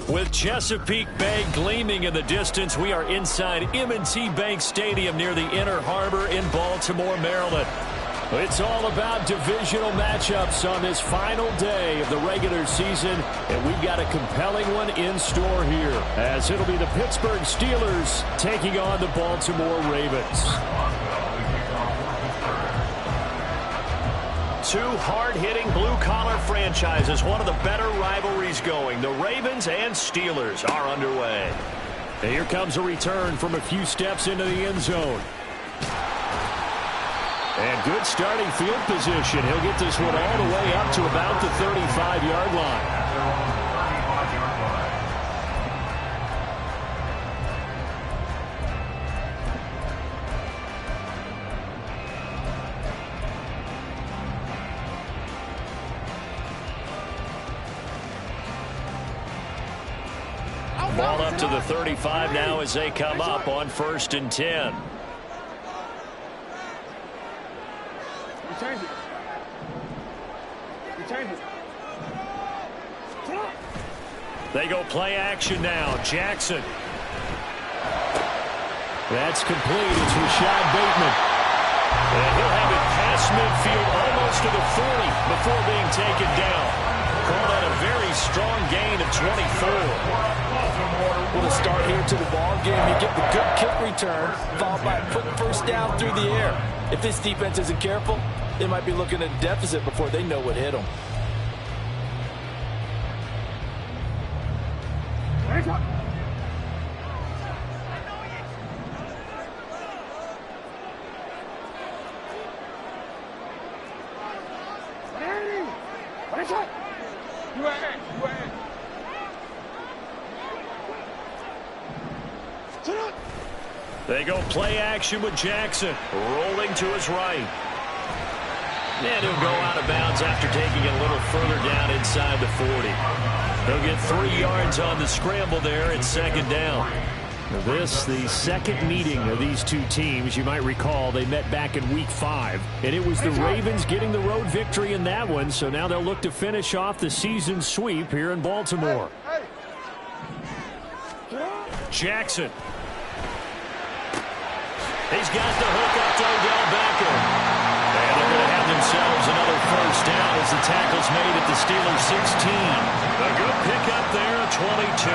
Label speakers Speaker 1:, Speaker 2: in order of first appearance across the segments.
Speaker 1: With Chesapeake Bay gleaming in the distance, we are inside M&T Bank Stadium near the Inner Harbor in Baltimore, Maryland. It's all about divisional matchups on this final day of the regular season, and we've got a compelling one in store here, as it'll be the Pittsburgh Steelers taking on the Baltimore Ravens. Two hard-hitting blue-collar franchises, one of the better rivalries going. The Ravens and Steelers are underway. And here comes a return from a few steps into the end zone. And good starting field position. He'll get this one all the way up to about the 35-yard line. Ball up to the 35 now as they come up on 1st and 10. They go play action now. Jackson. That's complete. It's Rashad Bateman. And he'll have it past midfield almost to the 40 before being taken down. Call that a very strong gain of 24.
Speaker 2: What a start here to the ball game. You get the good kick return, followed by a quick first down through the air. If this defense isn't careful, they might be looking at a deficit before they know what hit them.
Speaker 1: They go play action with Jackson, rolling to his right. And he'll go out of bounds after taking it a little further down inside the 40. He'll get 3 yards on the scramble there at 2nd down. This, the second meeting of these two teams. You might recall they met back in Week 5, and it was the Ravens getting the road victory in that one, so now they'll look to finish off the season sweep here in Baltimore. Jackson. He's got the hook up to Odell Beckham. And they're going to have themselves another first down as the tackle's made at the Steelers 16. A good pickup there, 22.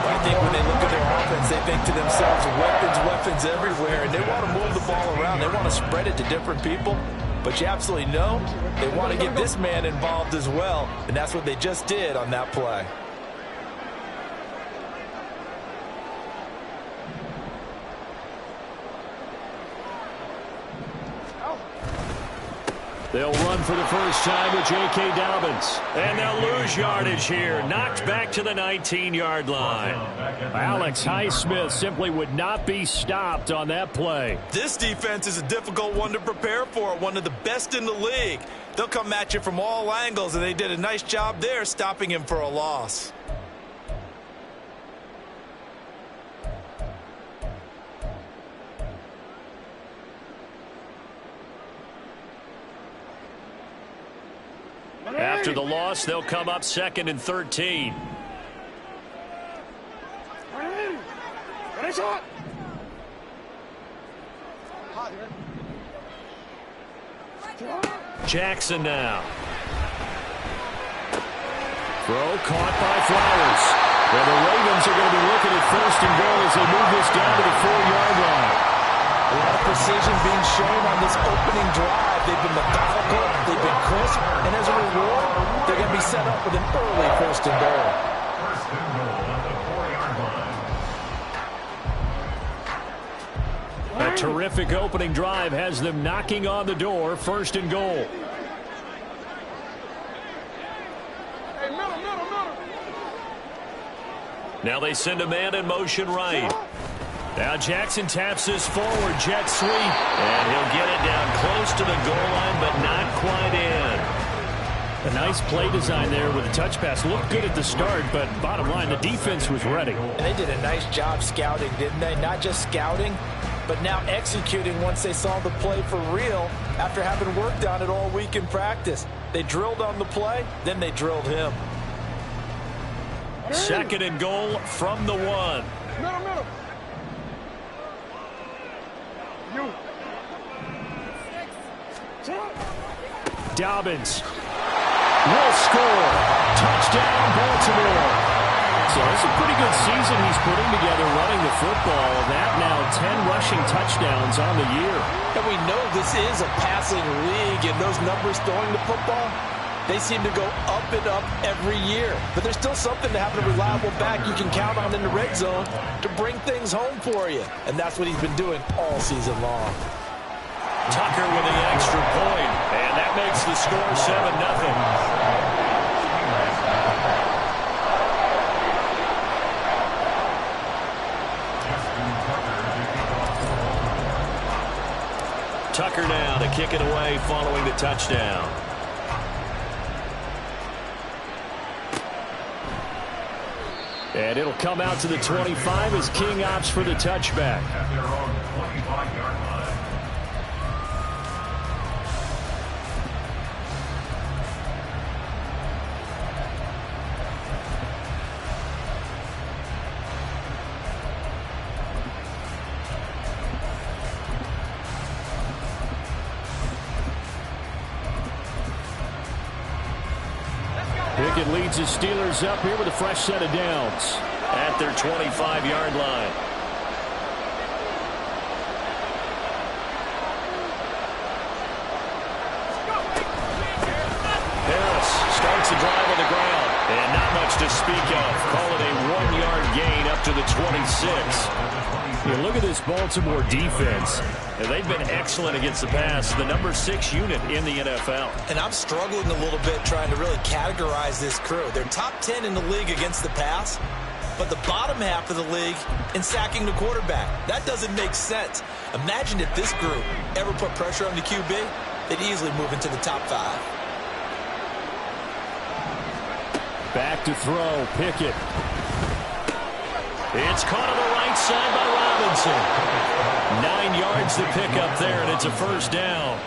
Speaker 2: I think when they look at their offense, they think to themselves, weapons everywhere, and they want to move the ball around. They want to spread it to different people. But you absolutely know they want to get this man involved as well, and that's what they just did on that play.
Speaker 1: They'll run for the first time with J.K. Dobbins. And they'll lose yardage here. Knocked back to the 19-yard line. Alex Highsmith simply would not be stopped on that play.
Speaker 2: This defense is a difficult one to prepare for, one of the best in the league. They'll come at you from all angles, and they did a nice job there stopping him for a loss.
Speaker 1: After the loss, they'll come up 2nd and 13. Jackson now. Throw caught by Flowers. Well, the Ravens are going to be looking at 1st and goal as they move this down to the 4-yard line.
Speaker 2: A lot of precision being shown on this opening drive. They've been methodical, they've been crisp, and as a reward, they're going to be set up with an early 1st and goal.
Speaker 1: A terrific opening drive has them knocking on the door, 1st and goal. Now they send a man in motion right. Now Jackson taps this forward, jet sweep, and he'll get it down close to the goal line, but not quite in. A nice play design there with a touch pass. Looked good at the start, but bottom line, the defense was ready.
Speaker 2: And they did a nice job scouting, didn't they? Not just scouting, but now executing once they saw the play for real after having worked on it all week in practice. They drilled on the play, then they drilled him. 2nd and 10
Speaker 1: They Second and goal from the 1.
Speaker 3: Middle.
Speaker 1: Dobbins will score. Touchdown, Baltimore. So it's a pretty good season he's putting together running the football. That now 10 rushing touchdowns on the year.
Speaker 2: And we know this is a passing league, and those numbers throwing the football, they seem to go up and up every year. But there's still something to have a reliable back you can count on in the red zone to bring things home for you. And that's what he's been doing all season long.
Speaker 1: Tucker with the extra point, and that makes the score 7-0. Tucker now to kick it away following the touchdown. And it'll come out to the 25 as King opts for the touchback. Pickett leads his Steelers up here with a fresh set of downs at their 25-yard line. Harris starts the drive on the ground, and not much to speak of. Call it a 1-yard gain up to the 26. You look at this Baltimore defense. They've been excellent against the pass, the number 6 unit in the NFL.
Speaker 2: And I'm struggling a little bit trying to really categorize this crew. They're top 10 in the league against the pass, but the bottom half of the league in sacking the quarterback. That doesn't make sense. Imagine if this group ever put pressure on the QB, they'd easily move into the top 5.
Speaker 1: Back to throw, Pickett. It's caught on the right side by Robinson. 9 yards to pick up there, and it's a first down.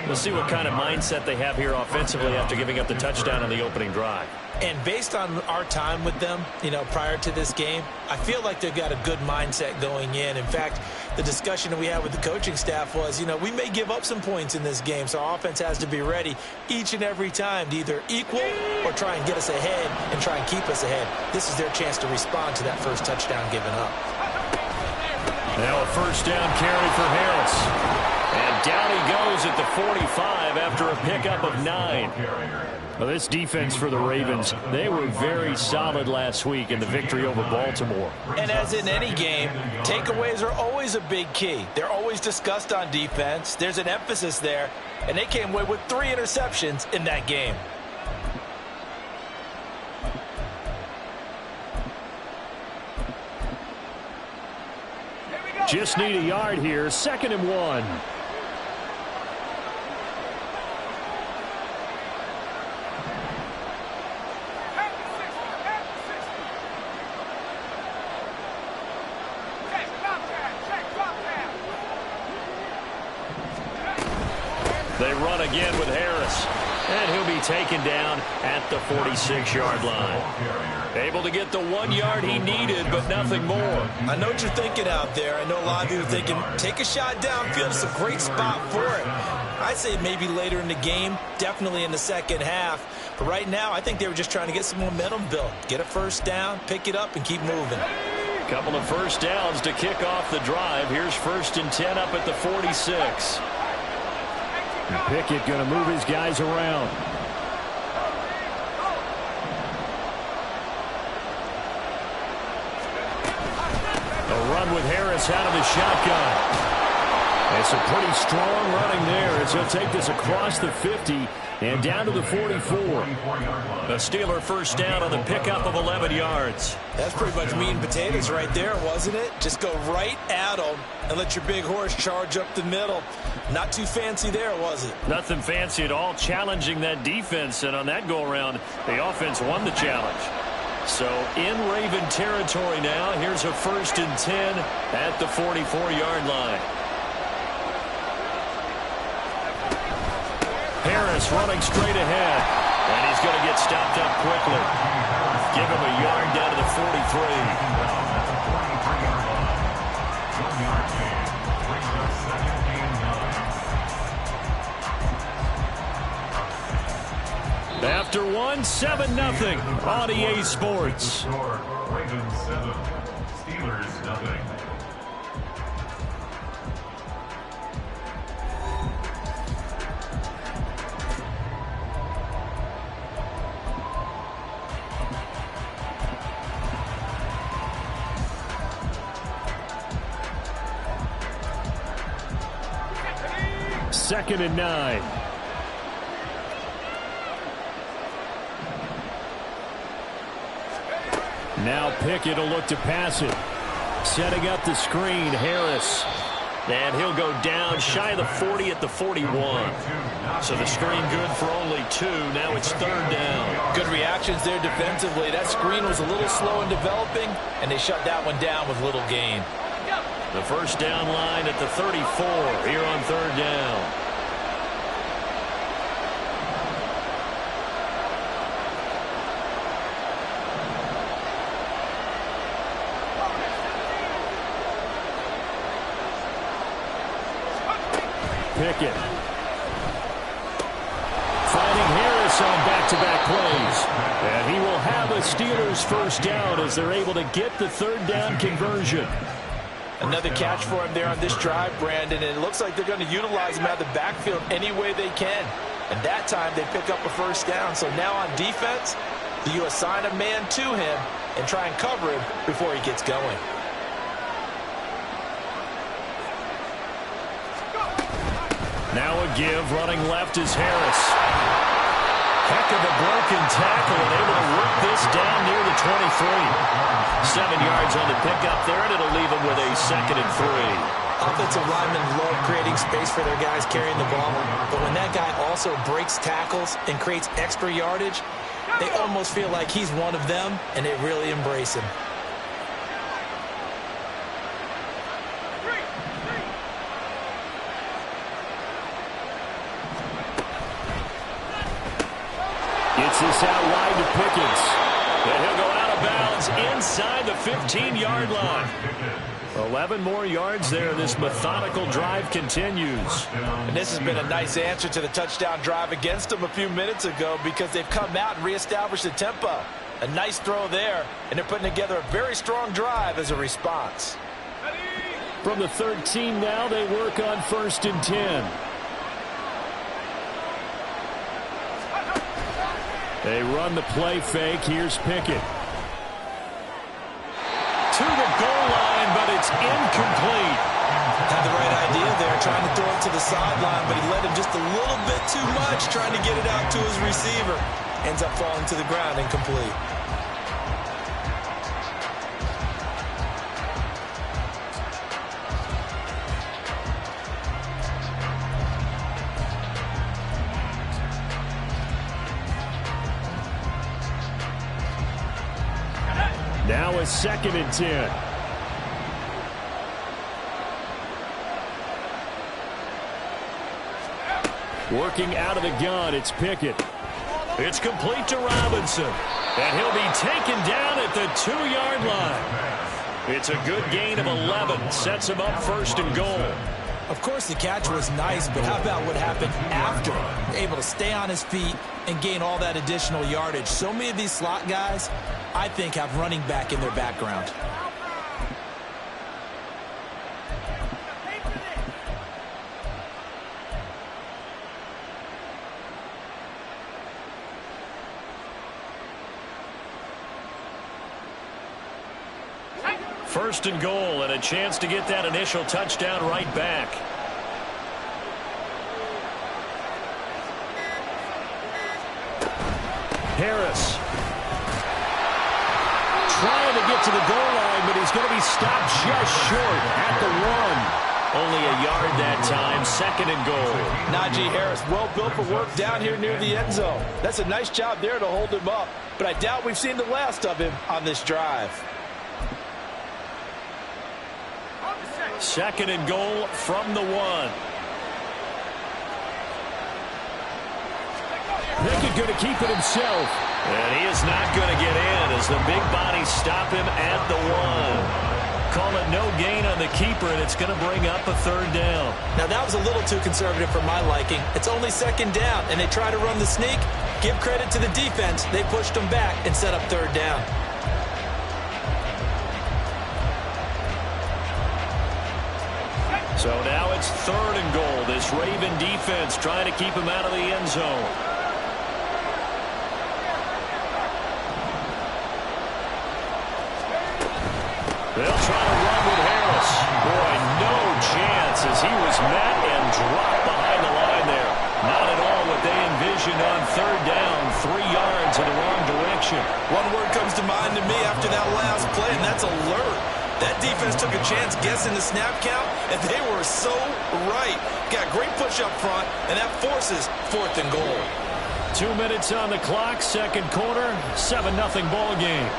Speaker 1: We'll see what kind of mindset they have here offensively after giving up the touchdown on the opening drive.
Speaker 2: And based on our time with them, prior to this game, I feel like they've got a good mindset going in. In fact, the discussion that we had with the coaching staff was, we may give up some points in this game, so our offense has to be ready each and every time to either equal or try and get us ahead and try and keep us ahead. This is their chance to respond to that first touchdown given up.
Speaker 1: Now a first down carry for Harris. And down he goes at the 45 after a pickup of 9. Well, this defense for the Ravens, they were very solid last week in the victory over Baltimore.
Speaker 2: And as in any game, takeaways are always a big key. They're always discussed on defense. There's an emphasis there, and they came away with 3 interceptions in that game.
Speaker 1: Just need a yard here. 2nd and 1. They run again with Harris, and he'll be taken down at the 46-yard line. Able to get the 1 yard he needed, but nothing more.
Speaker 2: I know what you're thinking out there. I know a lot of you are thinking, take a shot downfield. It's a great spot for it. I'd say maybe later in the game, definitely in the second half. But right now, I think they were just trying to get some momentum built. Get a first down, pick it up, and keep moving.
Speaker 1: Couple of first downs to kick off the drive. Here's 1st and 10 up at the 46. And Pickett going to move his guys around. A run with Harris out of the shotgun. It's a pretty strong running there as he'll take this across the 50 and down to the 44. A Steeler first down on the pickup of 11 yards.
Speaker 2: That's pretty much meat and potatoes right there, wasn't it? Just go right at them and let your big horse charge up the middle. Not too fancy there, was it?
Speaker 1: Nothing fancy at all, challenging that defense, and on that go-around, the offense won the challenge. So in Raven territory now, here's a 1st and 10 at the 44-yard line. Harris running straight ahead, and he's going to get stopped up quickly. Give him a yard down to the 43. After one, 7-0 on EA Sports.
Speaker 3: Ravens 7, Steelers nothing.
Speaker 1: Second and 9. Now Pickett will look to pass it. Setting up the screen, Harris. And he'll go down shy of the 40 at the 41. So the screen good for only 2. Now it's third down.
Speaker 2: Good reactions there defensively. That screen was a little slow in developing, and they shut that one down with little gain.
Speaker 1: The first down line at the 34 here on third down. Pickett. Finding Harris on back-to-back plays. And he will have a Steelers first down as they're able to get the third down conversion.
Speaker 2: Another catch for him there on this drive, Brandon, and it looks like they're going to utilize him out of the backfield any way they can. And that time they pick up a first down. So now on defense, do you assign a man to him and try and cover him before he gets going?
Speaker 1: Now a give, running left is Harris. Heck of a broken tackle and able to work this down near the 23. 7 yards on the pickup there, and it'll leave him with a second and 3.
Speaker 2: Offensive linemen love creating space for their guys carrying the ball, but when that guy also breaks tackles and creates extra yardage, they almost feel like he's one of them, and they really embrace him.
Speaker 1: Gets this out wide to Pickens. And he'll go out of bounds inside the 15-yard line. 11 more yards there. This methodical drive continues.
Speaker 2: And this has been a nice answer to the touchdown drive against them a few minutes ago because they've come out and reestablished the tempo. A nice throw there, and they're putting together a very strong drive as a response.
Speaker 1: From the 13 now, they work on first and 10. They run the play fake. Here's Pickett. To the goal line, but it's incomplete.
Speaker 2: Had the right idea there, trying to throw it to the sideline, but he led him just a little bit too much, trying to get it out to his receiver. Ends up falling to the ground, incomplete.
Speaker 1: Now a second and 10. Working out of the gun, it's Pickett. It's complete to Robinson. And he'll be taken down at the 2-yard line. It's a good gain of 11. Sets him up first and goal.
Speaker 2: Of course, the catch was nice, but how about what happened after? Able to stay on his feet and gain all that additional yardage. So many of these slot guys, I think, have running back in their background.
Speaker 1: First and goal, and a chance to get that initial touchdown right back. Harris. Trying to get to the goal line, but he's going to be stopped just short at the 1. Only a yard that time, second and goal.
Speaker 2: Najee Harris, well built for work down here near the end zone. That's a nice job there to hold him up, but I doubt we've seen the last of him on this drive.
Speaker 1: Second and goal from the 1.
Speaker 4: Pickett going to keep it himself.
Speaker 1: And he is not going to get in as the big bodies stop him at the 1. Call it no gain on the keeper, and it's going to bring up a 3rd down.
Speaker 2: Now, that was a little too conservative for my liking. It's only 2nd down, and they try to run the sneak. Give credit to the defense. They pushed them back and set up 3rd down.
Speaker 1: So now it's 3rd and goal. This Raven defense trying to keep him out of the end zone. They'll try to run with Harris. Boy, no chance as he was met and dropped behind the line there. Not at all what they envisioned on 3rd down, 3 yards in the wrong direction.
Speaker 2: One word comes to mind to me after that last play, and that's alert. That defense took a chance guessing the snap count, and they were so right. Got great push up front, and that forces 4th and goal.
Speaker 1: 2 minutes on the clock, 2nd quarter, 7-0 ball game.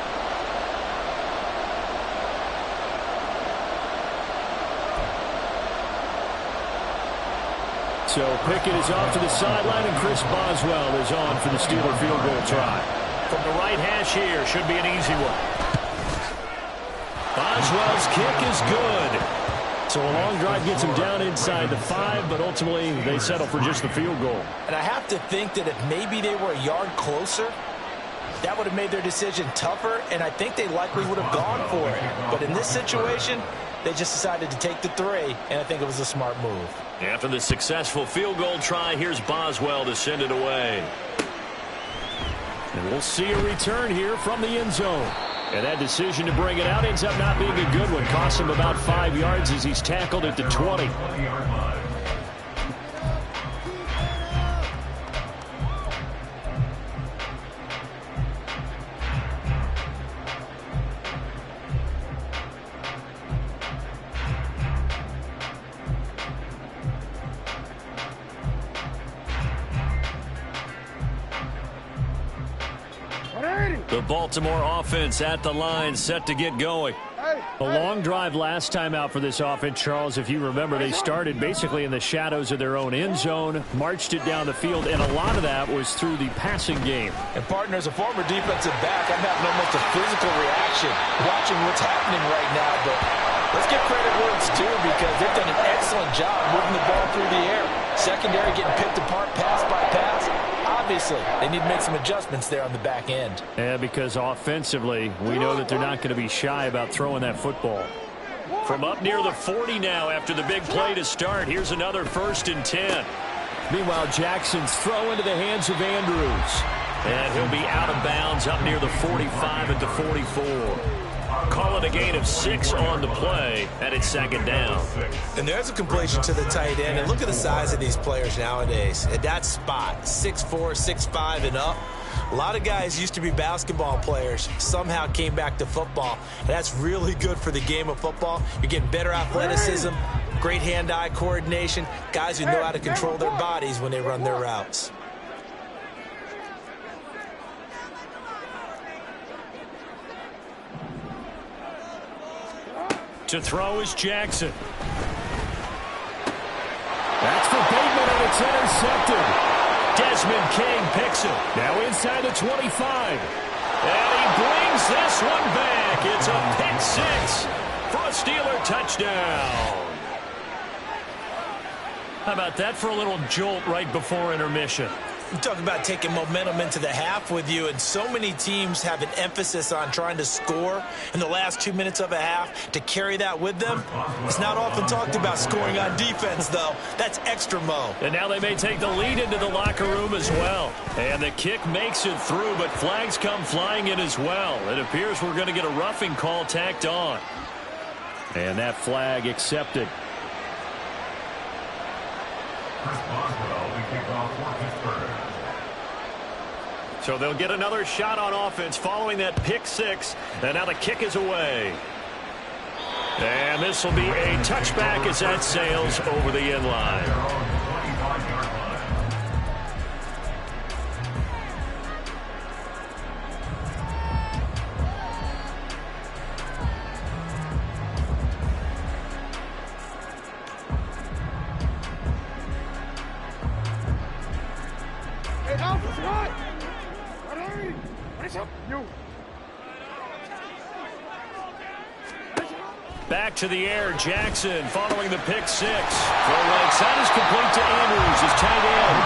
Speaker 4: So Pickett is off to the sideline, and Chris Boswell is on for the Steeler field goal try.
Speaker 1: From the right hash here, should be an easy one. Boswell's kick is good.
Speaker 4: So a long drive gets him down inside the 5, but ultimately they settle for just the field goal.
Speaker 2: And I have to think that if maybe they were a yard closer, that would have made their decision tougher, and I think they likely would have gone for it. But in this situation, they just decided to take the 3, and I think it was a smart move.
Speaker 1: After the successful field goal try, here's Boswell to send it away.
Speaker 4: And we'll see a return here from the end zone. And that decision to bring it out ends up not being a good one. Costs him about 5 yards as he's tackled at the 20.
Speaker 1: The Baltimore offense at the line, set to get going.
Speaker 4: A long drive last time out for this offense, Charles. If you remember, they started basically in the shadows of their own end zone, marched it down the field, and a lot of that was through the passing game.
Speaker 2: And, partner, as a former defensive back, I'm having almost a physical reaction watching what's happening right now. But let's give credit where it's due, because they've done an excellent job moving the ball through the air. Secondary getting picked apart pass by pass. Obviously, they need to make some adjustments there on the back end.
Speaker 4: Yeah, because offensively, we know that they're not going to be shy about throwing that football.
Speaker 1: From up near the 40 now after the big play to start, here's another 1st and 10.
Speaker 4: Meanwhile, Jackson's throw into the hands of Andrews.
Speaker 1: And he'll be out of bounds up near the 45 at the 44. Call it a gain of 6 on the play, and it's 2nd down.
Speaker 2: And there's a completion to the tight end. And look at the size of these players nowadays. At that spot, 6'4", 6'5", and up. A lot of guys used to be basketball players, somehow came back to football. And that's really good for the game of football. You're getting better athleticism, great hand-eye coordination, guys who know how to control their bodies when they run their routes.
Speaker 1: To throw is Jackson.
Speaker 4: That's for Bateman, and it's intercepted.
Speaker 1: Desmond King picks it.
Speaker 4: Now inside the 25.
Speaker 1: And he brings this one back. It's a pick 6 for a Steeler touchdown. How about that for a little jolt right before intermission?
Speaker 2: You talk about taking momentum into the half with you, and so many teams have an emphasis on trying to score in the last 2 minutes of a half to carry that with them. It's not often talked about scoring on defense, though. That's extra mo.
Speaker 1: And now they may take the lead into the locker room as well. And the kick makes it through, but flags come flying in as well. It appears we're going to get a roughing call tacked on.
Speaker 4: And that flag accepted.
Speaker 3: Chris Boswell, the kickoff for Pittsburgh.
Speaker 1: So they'll get another shot on offense following that pick 6. And now the kick is away. And this will be a touchback as that sails over the end line.
Speaker 4: Back to the air, Jackson following the pick six. Throw right side is complete to Andrews, his tight end.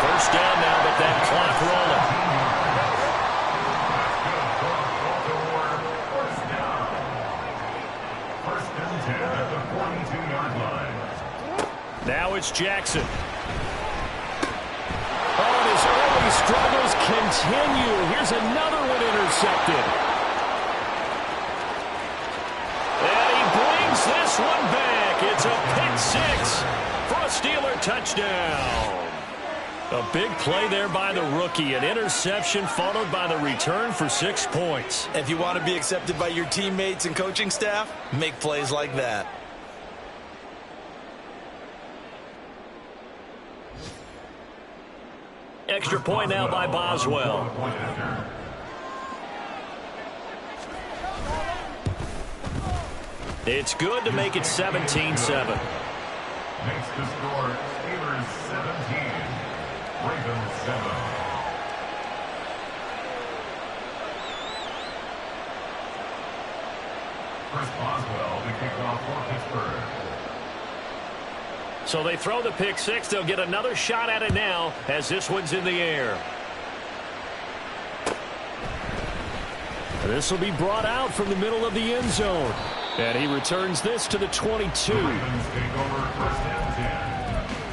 Speaker 4: First down now, but that clock rolling.
Speaker 3: First and 10 at the 42-yard line.
Speaker 4: Now it's Jackson. Oh, and his early struggles continue. Here's another one intercepted. This one back. It's a pick six for a Steeler touchdown. A big play there by the rookie. An interception followed by the return for 6 points.
Speaker 2: If you want to be accepted by your teammates and coaching staff, make plays like that.
Speaker 4: Extra point now by Boswell. It's good to make it 17-7.
Speaker 3: Makes the score Steelers 17, Ravens 7. Chris Boswell, the kickoff for Pittsburgh.
Speaker 4: So they throw the pick six. They'll get another shot at it now as this one's in the air. This will be brought out from the middle of the end zone. And he returns this to the 22.
Speaker 3: The Ravens take over first and 10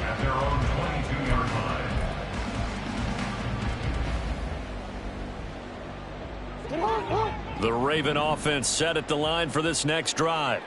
Speaker 3: at their own 22-yard line.
Speaker 4: The Raven offense set at the line for this next drive.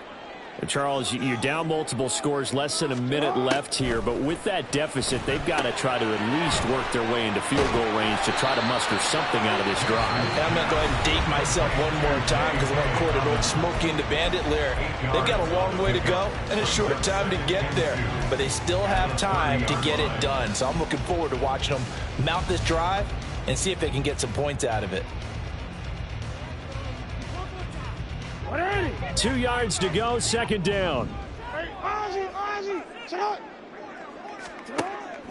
Speaker 4: And Charles, you're down multiple scores, less than a minute left here. But with that deficit, they've got to try to at least work their way into field goal range to try to muster something out of this drive.
Speaker 2: I'm going to go ahead and date myself one more time because I want to quote an old Smokey and the Bandit lyric. They've got a long way to go and a short time to get there. But they still have time to get it done. So I'm looking forward to watching them mount this drive and see if they can get some points out of it.
Speaker 4: 2 yards to go, second down.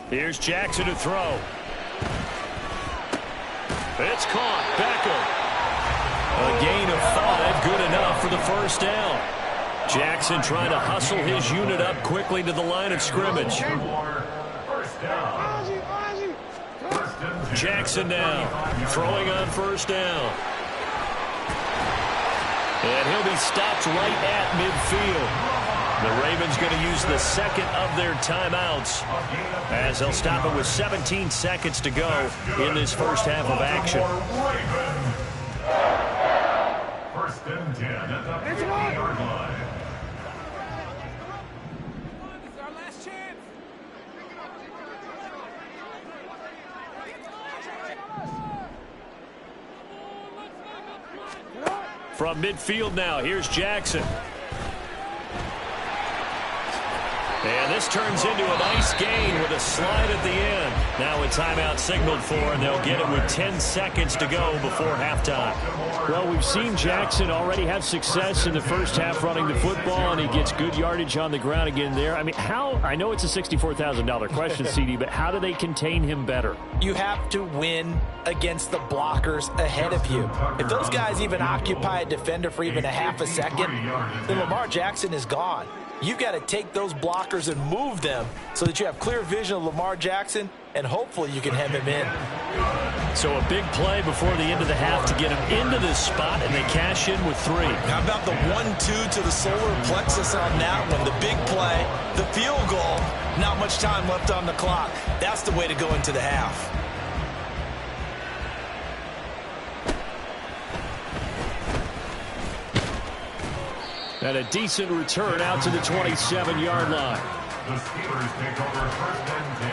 Speaker 4: Here's Jackson to throw. It's caught. Beckham. A gain of 5, good enough for the first down. Jackson trying to hustle his unit up quickly to the line of scrimmage. Jackson down, throwing on first down. And he'll be stopped right at midfield. The Ravens going to use the second of their timeouts as they'll stop it with 17 seconds to go in this first half of action.
Speaker 3: First and 10 at the 50-yard line.
Speaker 4: From midfield now, here's Jackson. And this turns into a nice gain with a slide at the end. Now a timeout signaled for, and they'll get it with 10 seconds to go before halftime. Well, we've seen Jackson already have success in the first half running the football, and he gets good yardage on the ground again there. I mean, I know it's a $64,000 question, CD, but how do they contain him better?
Speaker 2: You have to win against the blockers ahead of you. If those guys even occupy a defender for even a half a second, then Lamar Jackson is gone. You've got to take those blockers and move them so that you have clear vision of Lamar Jackson, and hopefully you can hem him in.
Speaker 4: So a big play before the end of the half to get him into this spot, and they cash in with 3.
Speaker 2: How about the 1-2 to the solar plexus on that one? The big play, the field goal, not much time left on the clock. That's the way to go into the half.
Speaker 4: And a decent return out to the 27-yard line.
Speaker 3: The Steelers take over first and 10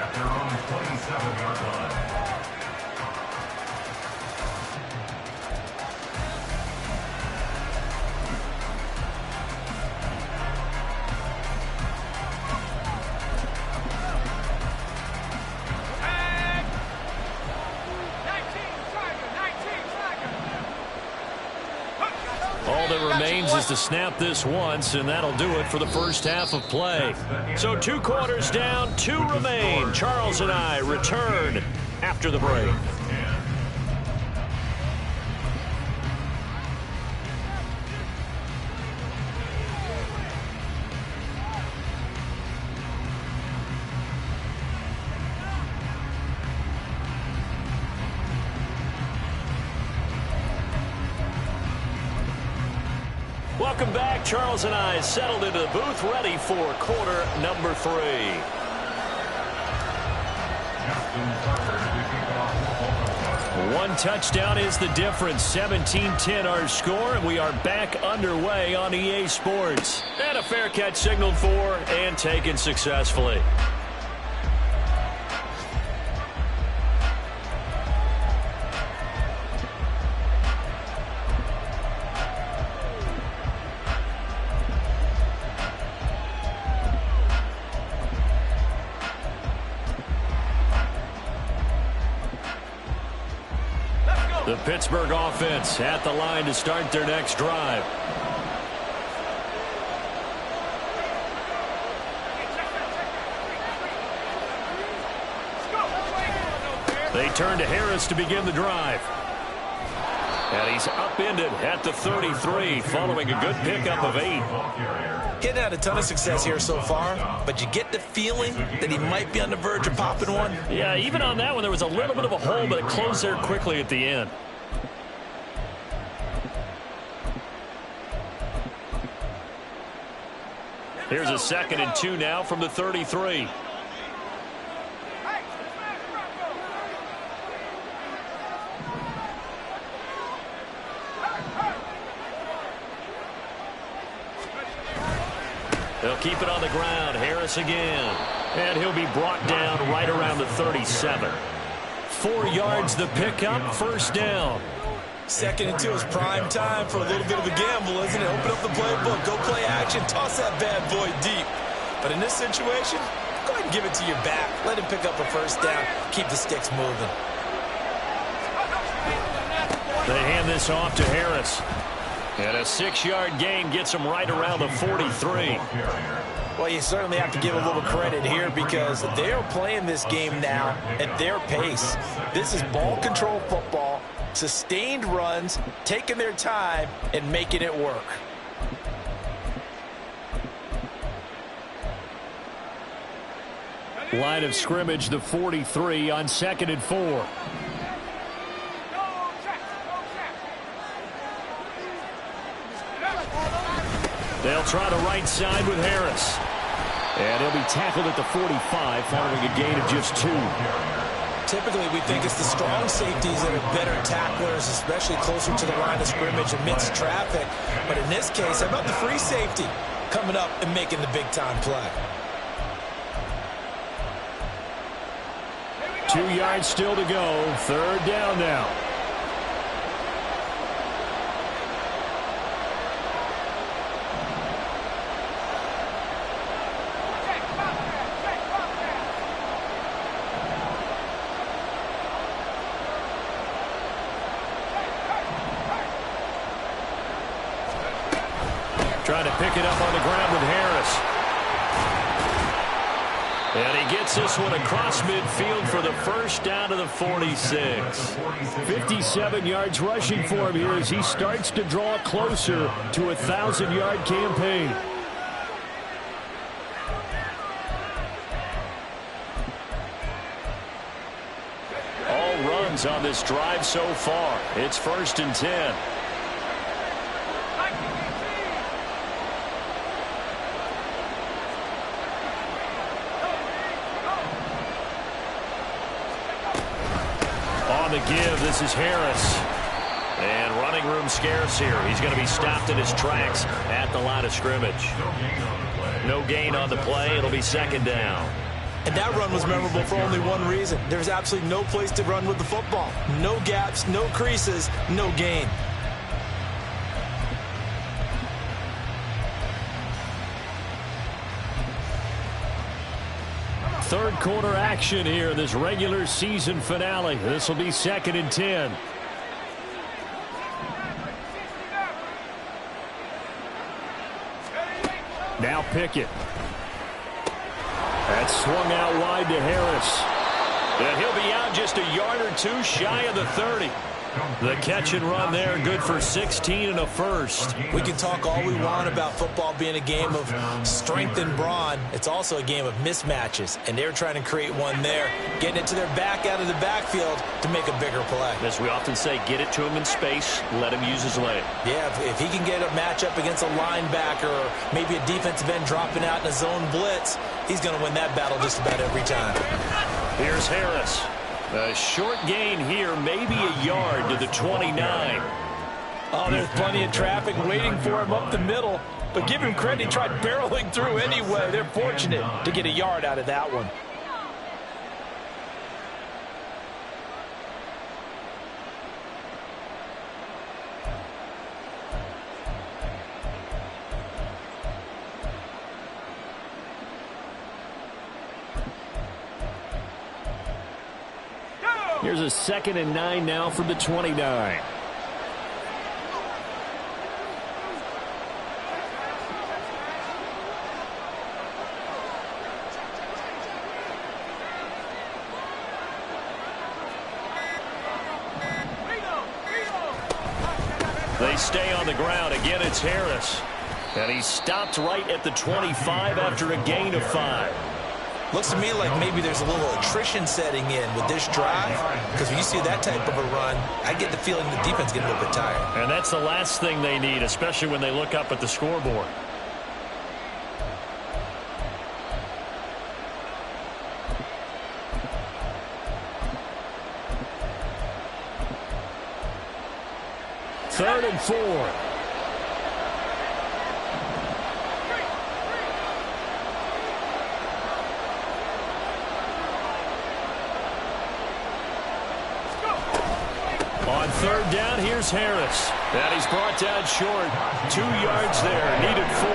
Speaker 3: at their own 27-yard line.
Speaker 4: All that remains is to snap this once, and that'll do it for the first half of play. So 2 quarters down, 2 remain. Charles and I return after the break.
Speaker 1: Welcome back. Charles and I settled into the booth, ready for quarter number 3. One touchdown is the difference. 17-10 our score, and we are back underway on EA Sports. And a fair catch signaled for and taken successfully. The Pittsburgh offense at the line to start their next drive. They turn to Harris to begin the drive. And he's upended at the 33 following a good pickup of 8.
Speaker 2: Getting had a ton of success here so far, but you get the feeling that he might be on the verge of popping one.
Speaker 1: Yeah, even on that one, there was a little bit of a hole, but it closed there quickly at the end. Here's a 2nd and 2 now from the 33. They'll keep it on the ground. Harris again. And he'll be brought down right around the 37. 4 yards the pickup, first down.
Speaker 2: 2nd and 2 is prime time for a little bit of a gamble, isn't it? Open up the playbook, go play action, toss that bad boy deep. But in this situation, go ahead and give it to your back. Let him pick up a first down. Keep the sticks moving.
Speaker 1: They hand this off to Harris. And a 6-yard gain gets him right around the 43.
Speaker 2: Well, you certainly have to give a little credit here because they are playing this game now at their pace. This is ball control football, sustained runs, taking their time, and making it work.
Speaker 1: Line of scrimmage, the 43 on 2nd and 4. They'll try the right side with Harris. And he'll be tackled at the 45 following a gain of just 2.
Speaker 2: Typically, we think it's the strong safeties that are better tacklers, especially closer to the line of scrimmage amidst traffic. But in this case, how about the free safety coming up and making the big-time play?
Speaker 1: 2 yards still to go. 3rd down now. Trying to pick it up on the ground with Harris. And he gets this one across midfield for the first down to the 46. 57 yards rushing for him here as he starts to draw closer to a 1,000-yard campaign. All runs on this drive so far. It's 1st and 10. On the give, this is Harris. And running room scarce here. He's going to be stopped in his tracks at the line of scrimmage. No gain on the play. It'll be 2nd down.
Speaker 2: And that run was memorable for only one reason. There's absolutely no place to run with the football. No gaps, no creases, no gain.
Speaker 1: Third quarter action here, this regular season finale. This will be 2nd and 10. Now Pickett. That's swung out wide to Harris. And he'll be out just a yard or 2 shy of the 30.
Speaker 4: The catch and run there, good for 16 and a first.
Speaker 2: We can talk all we want about football being a game of strength and brawn. It's also a game of mismatches, and they're trying to create one there, getting it to their back out of the backfield to make a bigger play.
Speaker 4: As we often say, get it to him in space, let him use his leg.
Speaker 2: Yeah, if he can get a matchup against a linebacker or maybe a defensive end dropping out in a zone blitz, he's going to win that battle just about every time.
Speaker 4: Here's Harris. A short gain here, maybe a yard to the 29.
Speaker 2: Oh, there's plenty of traffic waiting for him up the middle. But give him credit, he tried barreling through anyway. They're fortunate to get a yard out of that one.
Speaker 4: Here's a 2nd and 9 now from the 29. They stay on the ground. Again, it's Harris. And he stopped right at the 25 after a gain of 5.
Speaker 2: Looks to me like maybe there's a little attrition setting in with this drive, because when you see that type of a run, I get the feeling the defense getting a little bit tired.
Speaker 4: And that's the last thing they need, especially when they look up at the scoreboard. Third and 4. On third down, here's Harris. And he's brought down short. 2 yards there, needed 4.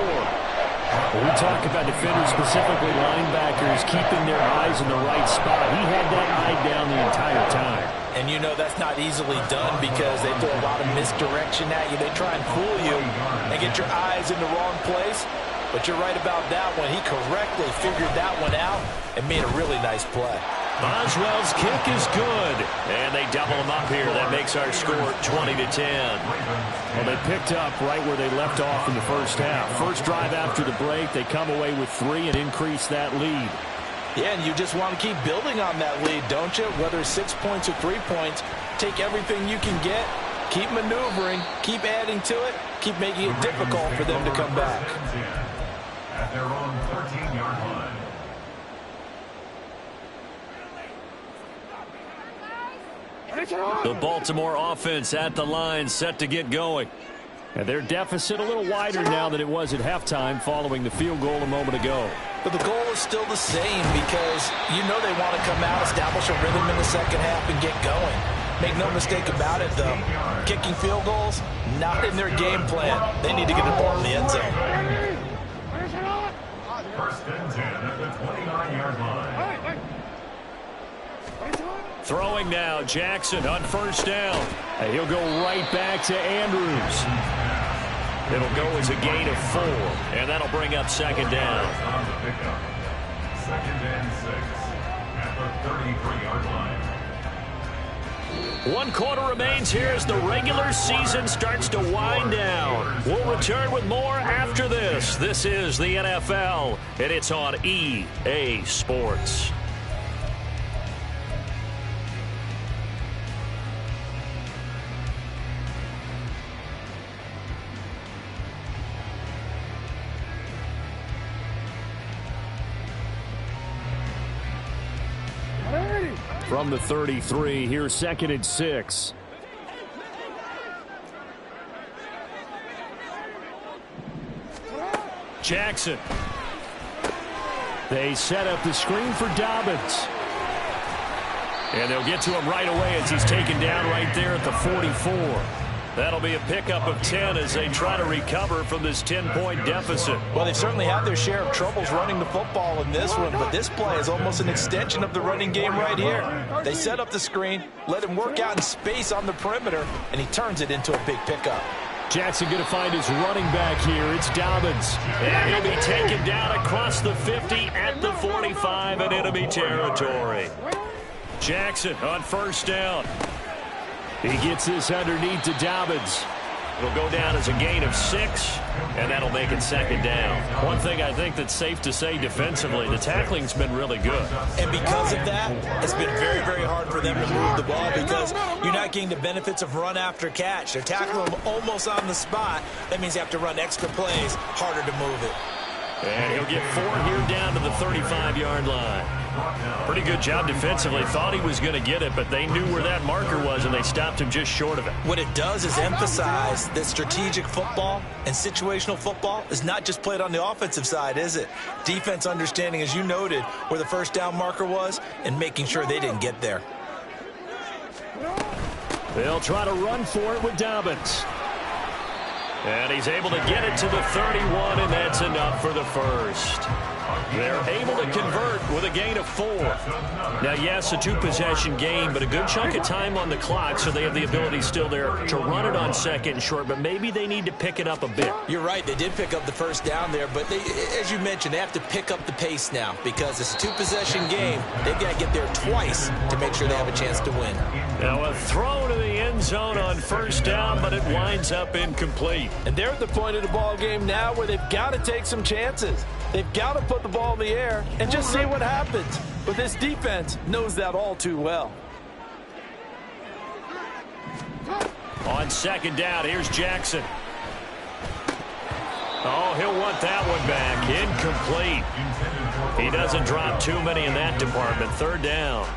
Speaker 4: When we talk about defenders, specifically linebackers, keeping their eyes in the right spot, he had that eye down the entire time.
Speaker 2: And you know that's not easily done because they throw a lot of misdirection at you. They try and fool you and get your eyes in the wrong place. But you're right about that one. He correctly figured that one out and made a really nice play.
Speaker 4: Boswell's kick is good. And they double him up here. That makes our score 20-10. Well, they picked up right where they left off in the first half. First drive after the break, they come away with 3 and increase that lead.
Speaker 2: Yeah, and you just want to keep building on that lead, don't you? Whether it's 6 points or 3 points, take everything you can get, keep maneuvering, keep adding to it, keep making it difficult for them to come back.
Speaker 3: At their own 13-yard line.
Speaker 4: The Baltimore offense at the line, set to get going. And their deficit a little wider now than it was at halftime following the field goal a moment ago.
Speaker 2: But the goal is still the same because you know they want to come out, establish a rhythm in the second half, and get going. Make no mistake about it, though. Kicking field goals, not in their game plan. They need to get the ball in the end zone.
Speaker 3: First and 10 at the 29-yard line.
Speaker 4: Throwing now, Jackson on first down. And he'll go right back to Andrews. It'll go as a gain of 4, and that'll bring up second down.
Speaker 3: On the pickup. 2nd and 6 at the 33-yard line.
Speaker 4: 1 quarter remains here as the regular season starts to wind down. We'll return with more after this. This is the NFL, and it's on EA Sports. From the 33, here's 2nd and 6. Jackson. They set up the screen for Dobbins. And they'll get to him right away as he's taken down right there at the 44. That'll be a pickup of 10 as they try to recover from this 10-point deficit.
Speaker 2: Well, they've certainly had their share of troubles running the football in this one, but this play is almost an extension of the running game right here. They set up the screen, let him work out in space on the perimeter, and he turns it into a big pickup.
Speaker 4: Jackson going to find his running back here. It's Dobbins. And he'll be taken down across the 50 at the 45 in enemy territory. Jackson on first down. He gets this underneath to Dobbins. It'll go down as a gain of 6, and that'll make it second down. One thing I think that's safe to say defensively, the tackling's been really good.
Speaker 2: And because of that, it's been very, very hard for them to move the ball because you're not getting the benefits of run after catch. They're tackling them almost on the spot. That means you have to run extra plays, harder to move it.
Speaker 4: And he'll get 4 here down to the 35-yard line. Pretty good job defensively. Thought he was going to get it, but they knew where that marker was, and they stopped him just short of it.
Speaker 2: What it does is emphasize that strategic football and situational football is not just played on the offensive side, is it? Defense understanding, as you noted, where the first down marker was and making sure they didn't get there.
Speaker 4: They'll try to run for it with Dobbins. And he's able to get it to the 31, and that's enough for the first. They're able to convert with a gain of 4. Now, yes, a 2-possession game, but a good chunk of time on the clock, so they have the ability still there to run it on second and short, but maybe they need to pick it up a bit.
Speaker 2: You're right. They did pick up the first down there, but they, as you mentioned, they have to pick up the pace now because it's a 2-possession game. They've got to get there twice to make sure they have a chance to win.
Speaker 4: Now, a throw to the end zone on first down, but it winds up incomplete.
Speaker 5: And they're at the point of the ball game now where they've got to take some chances. They've got to put the ball in the air and just see what happens. But this defense knows that all too well.
Speaker 4: On second down, here's Jackson. Oh, he'll want that one back. Incomplete. He doesn't drop too many in that department. Third down.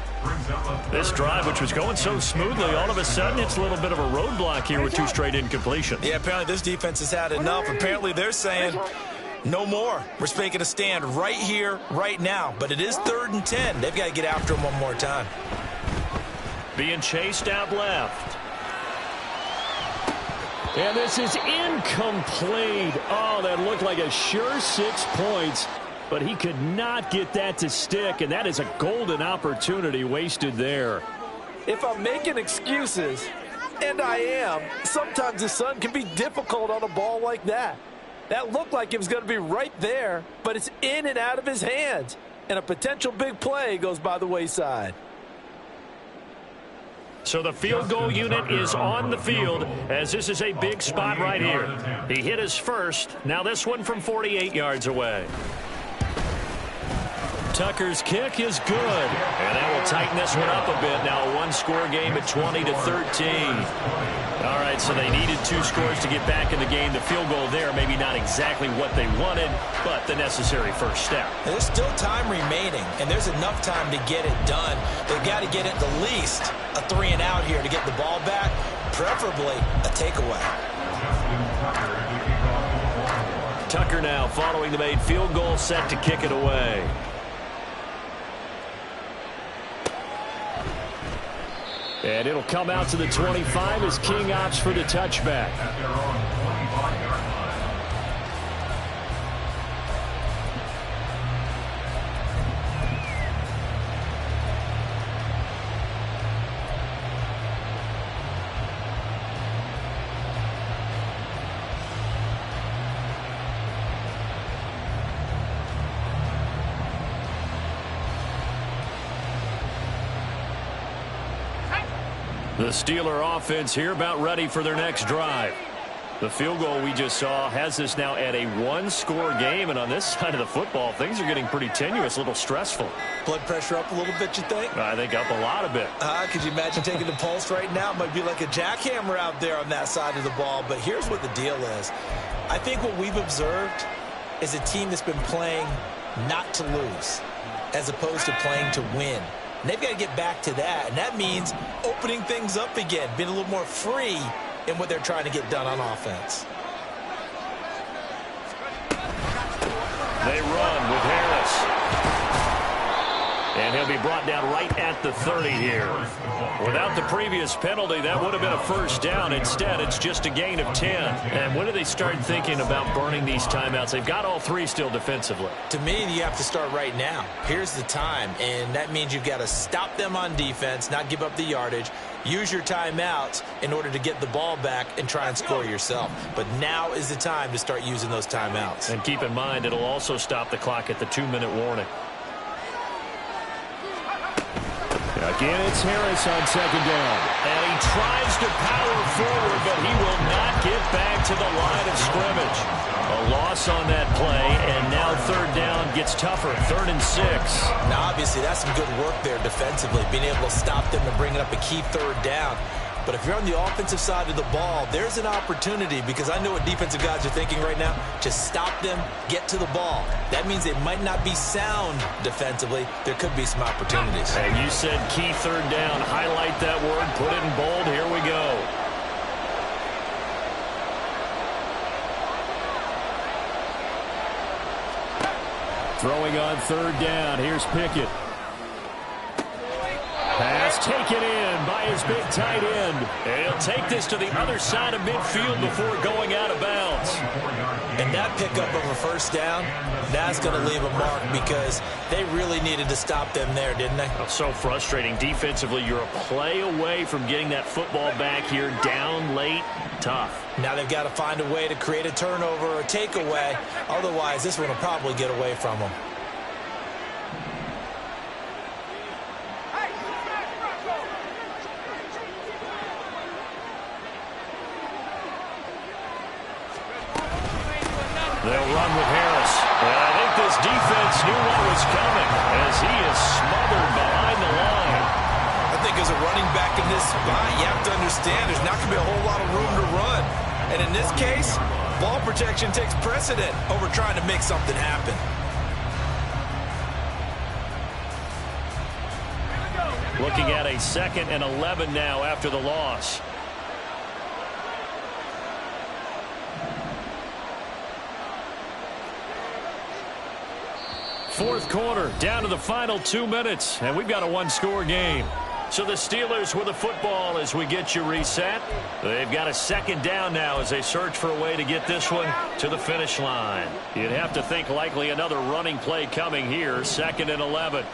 Speaker 4: This drive, which was going so smoothly, all of a sudden it's a little bit of a roadblock here with 2 straight incompletions.
Speaker 2: Yeah, apparently this defense has had enough. Apparently they're saying, no more. We're making a stand right here, right now. But it is 3rd and 10. They've got to get after him one more time.
Speaker 4: Being chased out left. And this is incomplete. Oh, that looked like a sure 6 points. But he could not get that to stick, and that is a golden opportunity wasted there.
Speaker 5: If I'm making excuses, and I am, sometimes the sun can be difficult on a ball like that. That looked like it was going to be right there, but it's in and out of his hands. And a potential big play goes by the wayside.
Speaker 4: So the field goal unit is on the field as this is a big spot right here. He hit his first. Now this one from 48 yards away. Tucker's kick is good, and that will tighten this one up a bit. Now a 1-score game at 20-13. All right, so they needed 2 scores to get back in the game. The field goal there, maybe not exactly what they wanted, but the necessary first step.
Speaker 2: There's still time remaining, and there's enough time to get it done. They've got to get at the least a 3 and out here to get the ball back, preferably a takeaway.
Speaker 4: Tucker now following the made field goal, set to kick it away. And it'll come out to the 25 as King opts for the touchback. The Steeler offense here about ready for their next drive. The field goal we just saw has us now at a 1-score game, and on this side of the football, things are getting pretty tenuous, a little stressful.
Speaker 2: Blood pressure up a little bit, you think?
Speaker 4: I think up a lot of bit.
Speaker 2: Could you imagine taking the pulse right now? It might be like a jackhammer out there on that side of the ball, but here's what the deal is. I think what we've observed is a team that's been playing not to lose as opposed to playing to win. And they've got to get back to that, and that means opening things up again, being a little more free in what they're trying to get done on offense.
Speaker 4: They run with Harris. And he'll be brought down right at the 30 here. Without the previous penalty, that would have been a first down. Instead, it's just a gain of 10. And when do they start thinking about burning these timeouts? They've got all 3 still defensively.
Speaker 2: To me, you have to start right now. Here's the time, and that means you've got to stop them on defense, not give up the yardage, use your timeouts in order to get the ball back and try and score yourself. But now is the time to start using those timeouts.
Speaker 4: And keep in mind, it'll also stop the clock at the 2-minute warning. Again, it's Harris on second down.
Speaker 1: And he tries to power forward, but he will not get back to the line of scrimmage. A loss on that play, and now third down gets tougher. 3rd and 6.
Speaker 2: Now, obviously, that's some good work there defensively, being able to stop them and bringing up a key third down. But if you're on the offensive side of the ball, there's an opportunity, because I know what defensive guys are thinking right now. Just stop them, get to the ball. That means they might not be sound defensively. There could be some opportunities.
Speaker 1: And you said key third down. Highlight that word. Put it in bold. Here we go.
Speaker 4: Throwing on third down. Here's Pickett. Pass taken in by his big tight end.
Speaker 1: And he'll take this to the other side of midfield before going out of bounds.
Speaker 2: And that pickup of a first down, that's going to leave a mark, because they really needed to stop them there, didn't they?
Speaker 1: So frustrating. Defensively, you're a play away from getting that football back here. Down late, tough.
Speaker 2: Now they've got to find a way to create a turnover or a takeaway. Otherwise, this one will probably get away from them.
Speaker 1: They'll run with Harris. And I think this defense knew what was coming, as he is smothered behind the line.
Speaker 2: I think as a running back in this spot, you have to understand there's not going to be a whole lot of room to run. And in this case, ball protection takes precedent over trying to make something happen.
Speaker 1: Looking at a 2nd and 11 now after the loss. Fourth quarter, down to the final 2 minutes, and we've got a one-score game. So the Steelers with the football as we get you reset. They've got a 2nd down now as they search for a way to get this one to the finish line. You'd have to think likely another running play coming here, 2nd and 11.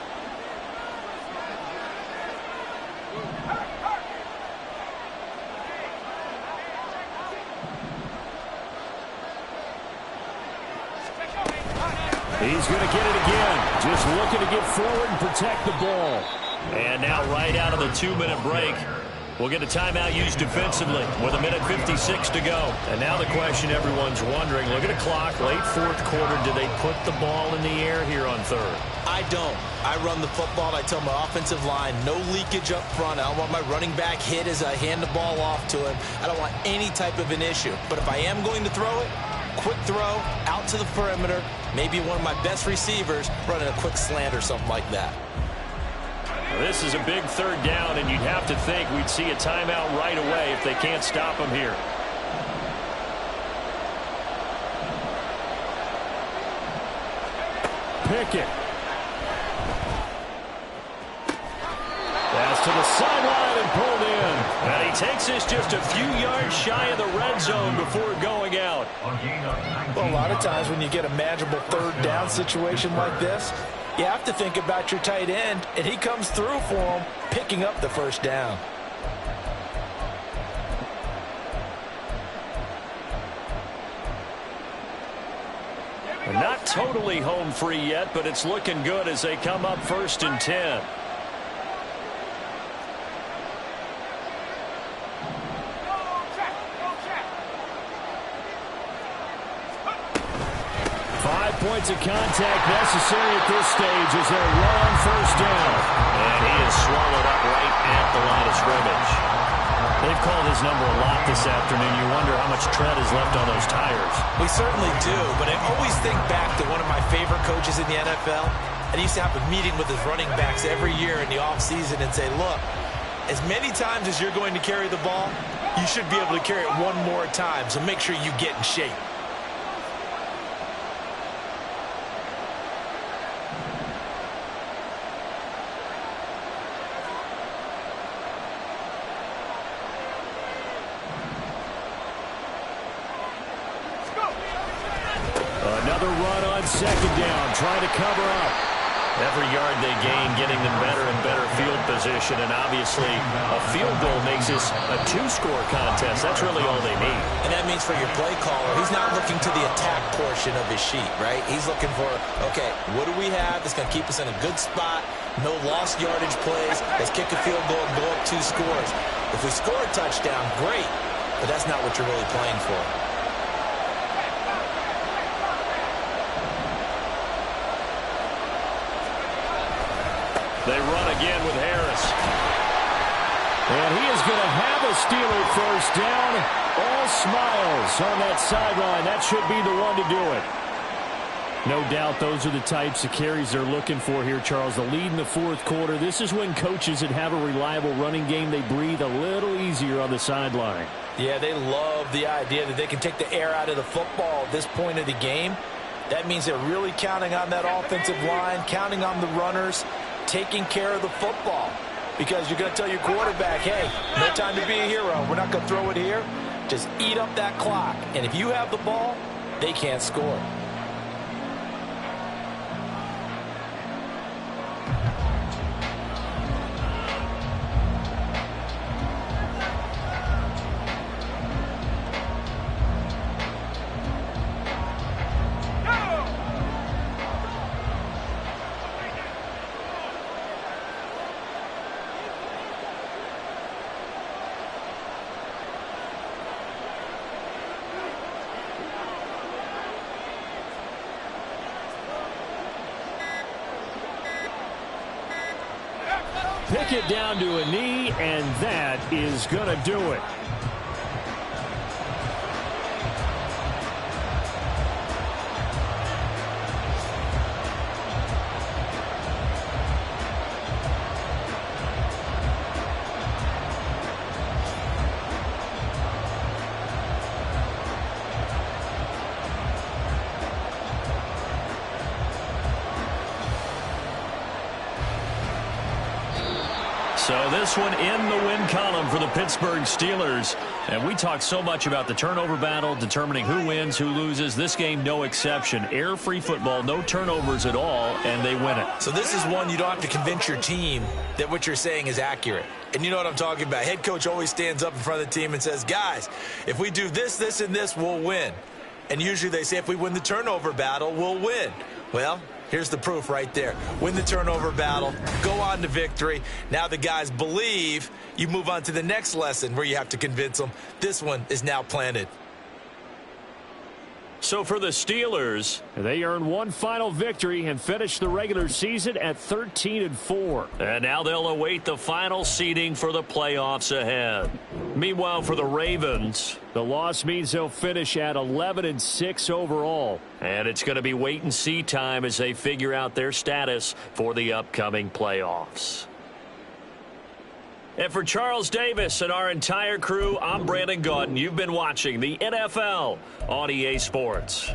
Speaker 1: He's going to get it again. Just looking to get forward and protect the ball. And now right out of the 2-minute break, we'll get a timeout used defensively with 1:56 to go. And now the question everyone's wondering, look at the clock, late fourth quarter, do they put the ball in the air here on third?
Speaker 2: I don't. I run the football. I tell my offensive line, no leakage up front. I don't want my running back hit as I hand the ball off to him. I don't want any type of an issue. But if I am going to throw it, quick throw, out to the perimeter, maybe one of my best receivers running a quick slant or something like that.
Speaker 1: This is a big third down, and you'd have to think we'd see a timeout right away if they can't stop him here.
Speaker 4: Pickett. Pass to the sideline and pulled in.
Speaker 1: And he takes this just a few yards shy of the red zone before going out.
Speaker 5: Well, a lot of times when you get a manageable third down situation like this, you have to think about your tight end, and he comes through for him, picking up the first down.
Speaker 1: Not totally home free yet, but it's looking good as they come up 1st and 10.
Speaker 4: Points of contact necessary at this stage as they're long first down.
Speaker 1: And he is swallowed up right at the line of scrimmage. They've called his number a lot this afternoon. You wonder how much tread is left on those tires.
Speaker 2: We certainly do, but I always think back to one of my favorite coaches in the NFL. And he used to have a meeting with his running backs every year in the offseason and say, look, as many times as you're going to carry the ball, you should be able to carry it one more time, so make sure you get in shape.
Speaker 4: Another run on 2nd down, trying to cover up.
Speaker 1: Every yard they gain, getting them better and better field position, and obviously a field goal makes this a 2-score contest. That's really all they need.
Speaker 2: And that means for your play caller, he's not looking to the attack portion of his sheet, right? He's looking for, okay, what do we have that's going to keep us in a good spot No lost yardage plays. Let's kick a field goal and go up 2 scores. If we score a touchdown, great, but that's not what you're really playing for.
Speaker 1: They run again with Harris. And he is going to have a Steeler first down. All smiles on that sideline. That should be the one to do it. No doubt those are the types of carries they're looking for here, Charles. The lead in the fourth quarter. This is when coaches that have a reliable running game, they breathe a little easier on the sideline.
Speaker 5: Yeah, they love the idea that they can take the air out of the football at this point of the game. That means they're really counting on that offensive line, counting on the runners, taking care of the football. Because you're going to tell your quarterback, hey, no time to be a hero. We're not going to throw it here. Just eat up that clock. And if you have the ball, they can't score.
Speaker 1: Pick it down to a knee, and that is going to do it. So this one in the win column for the Pittsburgh Steelers. And we talk so much about the turnover battle, determining who wins, who loses. This game, no exception. Air-free football, no turnovers at all, and they win it.
Speaker 2: So this is one you don't have to convince your team that what you're saying is accurate. And you know what I'm talking about. Head coach always stands up in front of the team and says, guys, if we do this, this, and this, we'll win. And usually they say if we win the turnover battle, we'll win. Well, here's the proof right there. Win the turnover battle, go on to victory. Now the guys believe. You move on to the next lesson where you have to convince them. This one is now planted.
Speaker 1: So for the Steelers, they earn one final victory and finish the regular season at 13-4. And now they'll await the final seeding for the playoffs ahead. Meanwhile, for the Ravens, the loss means they'll finish at 11-6 overall. And it's going to be wait-and-see time as they figure out their status for the upcoming playoffs. And for Charles Davis and our entire crew, I'm Brandon Gaudin. You've been watching the NFL on EA Sports.